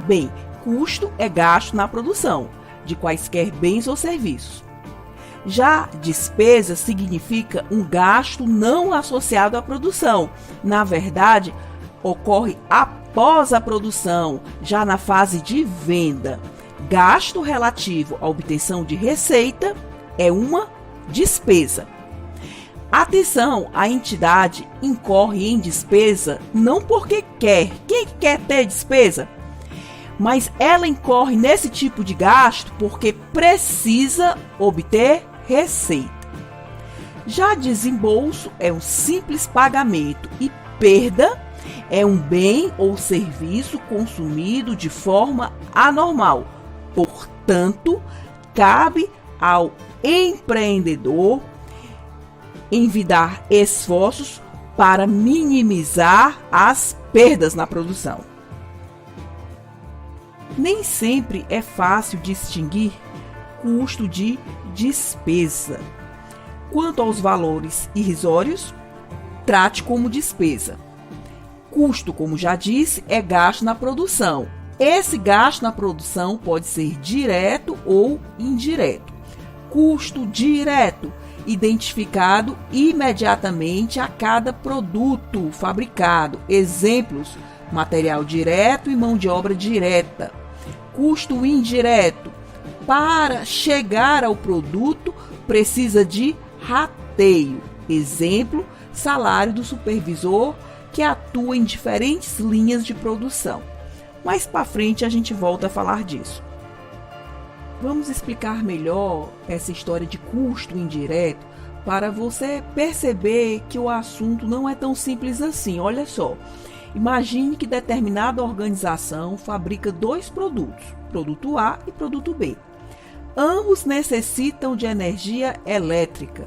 Bem, custo é gasto na produção de quaisquer bens ou serviços. Já despesa significa um gasto não associado à produção. Na verdade, ocorre após a produção, já na fase de venda. Gasto relativo à obtenção de receita é uma despesa. Atenção, a entidade incorre em despesa não porque quer. Quem quer ter despesa? Mas ela incorre nesse tipo de gasto porque precisa obter receita. Já desembolso é um simples pagamento e perda é um bem ou serviço consumido de forma anormal. Portanto, cabe ao empreendedor envidar esforços para minimizar as perdas na produção. Nem sempre é fácil distinguir custo de despesa. Quanto aos valores irrisórios, trate como despesa. Custo, como já disse, é gasto na produção. Esse gasto na produção pode ser direto ou indireto. Custo direto, identificado imediatamente a cada produto fabricado. Exemplos: material direto e mão de obra direta. Custo indireto, para chegar ao produto precisa de rateio. Exemplo: salário do supervisor que atua em diferentes linhas de produção. Mais para frente a gente volta a falar disso. Vamos explicar melhor essa história de custo indireto para você perceber que o assunto não é tão simples assim. Olha só, imagine que determinada organização fabrica dois produtos, produto A e produto B. Ambos necessitam de energia elétrica.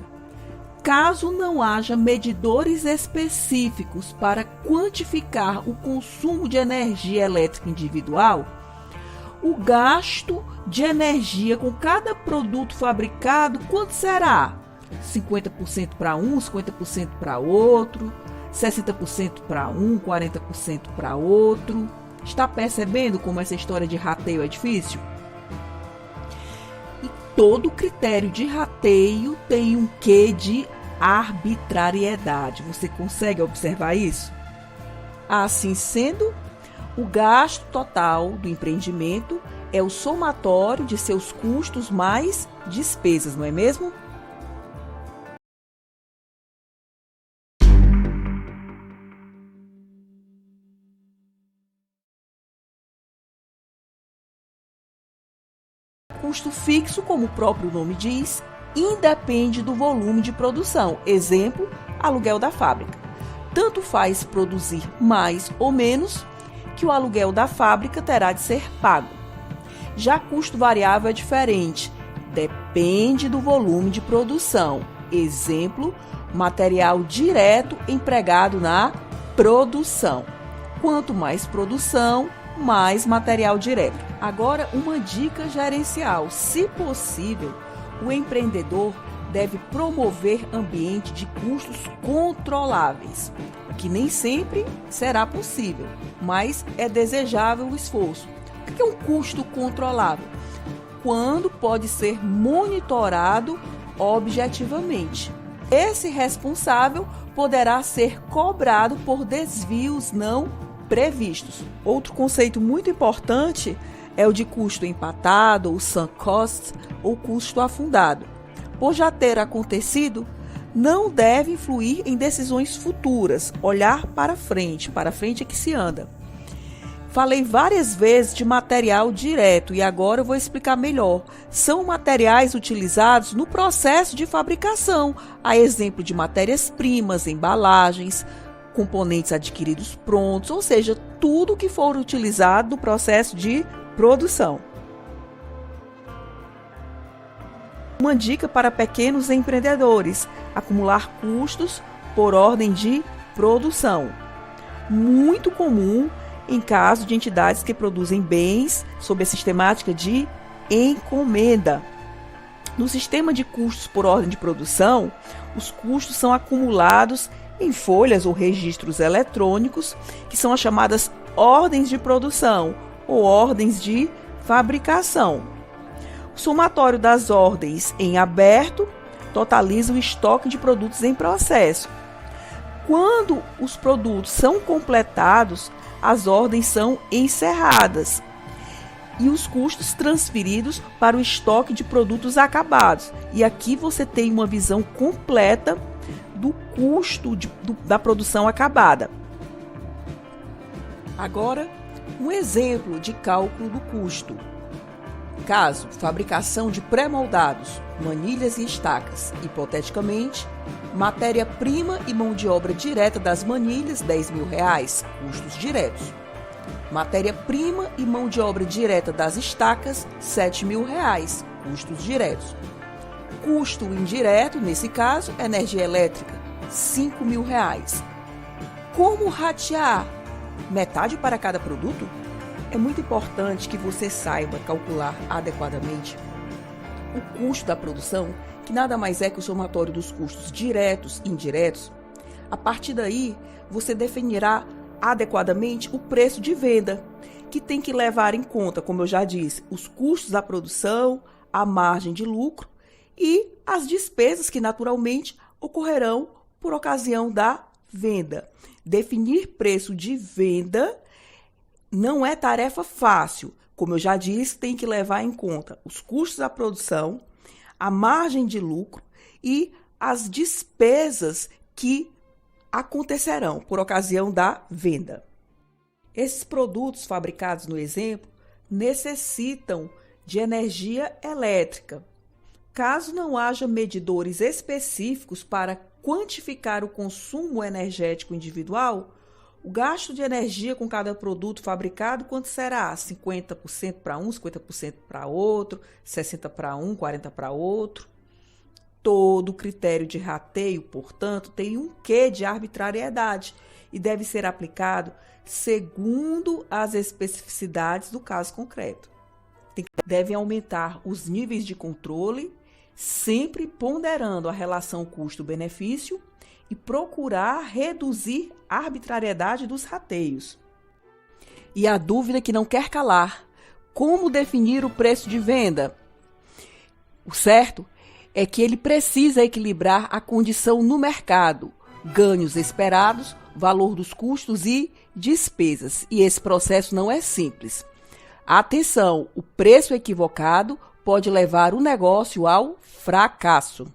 Caso não haja medidores específicos para quantificar o consumo de energia elétrica individual, o gasto de energia com cada produto fabricado, quanto será? 50% para um, 50% para outro, 60% para um, 40% para outro. Está percebendo como essa história de rateio é difícil? E todo critério de rateio tem um quê de arbitrariedade. Você consegue observar isso? Assim sendo, o gasto total do empreendimento é o somatório de seus custos mais despesas, não é mesmo? Custo fixo, como o próprio nome diz, independe do volume de produção. Exemplo: aluguel da fábrica. Tanto faz produzir mais ou menos, que o aluguel da fábrica terá de ser pago. Já custo variável é diferente, depende do volume de produção. Exemplo: material direto empregado na produção. Quanto mais produção, mais material direto. Agora, uma dica gerencial: se possível, o empreendedor deve promover ambiente de custos controláveis, o que nem sempre será possível, mas é desejável o esforço. O que é um custo controlável? Quando pode ser monitorado objetivamente. Esse responsável poderá ser cobrado por desvios não previstos. Outro conceito muito importante é o de custo empatado, ou sunk cost, ou custo afundado. Por já ter acontecido, não deve influir em decisões futuras. Olhar para frente é que se anda. Falei várias vezes de material direto e agora eu vou explicar melhor. São materiais utilizados no processo de fabricação, a exemplo de matérias-primas, embalagens, componentes adquiridos prontos, ou seja, tudo que for utilizado no processo de produção. Uma dica para pequenos empreendedores: acumular custos por ordem de produção. Muito comum em caso de entidades que produzem bens sob a sistemática de encomenda. No sistema de custos por ordem de produção, os custos são acumulados em folhas ou registros eletrônicos, que são as chamadas ordens de produção, ou ordens de fabricação. O somatório das ordens em aberto totaliza o estoque de produtos em processo. Quando os produtos são completados, as ordens são encerradas e os custos transferidos para o estoque de produtos acabados. E aqui você tem uma visão completa do custo da produção acabada. Agora, um exemplo de cálculo do custo. Caso fabricação de pré-moldados, manilhas e estacas, hipoteticamente, matéria-prima e mão de obra direta das manilhas, R$10.000, custos diretos. Matéria-prima e mão de obra direta das estacas, R$7.000, custos diretos. Custo indireto, nesse caso, energia elétrica, R$5.000. Como ratear? Metade para cada produto? É muito importante que você saiba calcular adequadamente o custo da produção, que nada mais é que o somatório dos custos diretos e indiretos. A partir daí, você definirá adequadamente o preço de venda, que tem que levar em conta, como eu já disse, os custos da produção, a margem de lucro e as despesas que naturalmente ocorrerão por ocasião da venda. Definir preço de venda não é tarefa fácil. Como eu já disse, tem que levar em conta os custos da produção, a margem de lucro e as despesas que acontecerão por ocasião da venda. Esses produtos fabricados no exemplo necessitam de energia elétrica. Caso não haja medidores específicos para quantificar o consumo energético individual, o gasto de energia com cada produto fabricado, quanto será? 50% para um, 50% para outro, 60% para um, 40% para outro. Todo critério de rateio, portanto, tem um quê de arbitrariedade e deve ser aplicado segundo as especificidades do caso concreto. Devem aumentar os níveis de controle, sempre ponderando a relação custo-benefício e procurar reduzir a arbitrariedade dos rateios. E a dúvida que não quer calar: como definir o preço de venda? O certo é que ele precisa equilibrar a condição no mercado, ganhos esperados, valor dos custos e despesas. E esse processo não é simples. Atenção, o preço equivocado pode levar o negócio ao fracasso.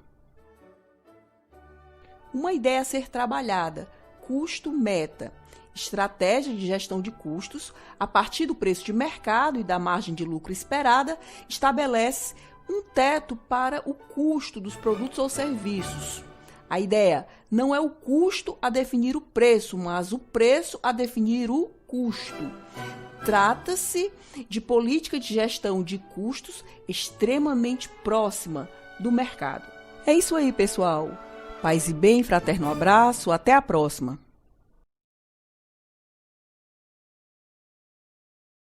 Uma ideia a ser trabalhada: custo-meta. Estratégia de gestão de custos, a partir do preço de mercado e da margem de lucro esperada, estabelece um teto para o custo dos produtos ou serviços. A ideia não é o custo a definir o preço, mas o preço a definir o custo. Trata-se de política de gestão de custos extremamente próxima do mercado. É isso aí, pessoal. Paz e bem, fraterno abraço, até a próxima.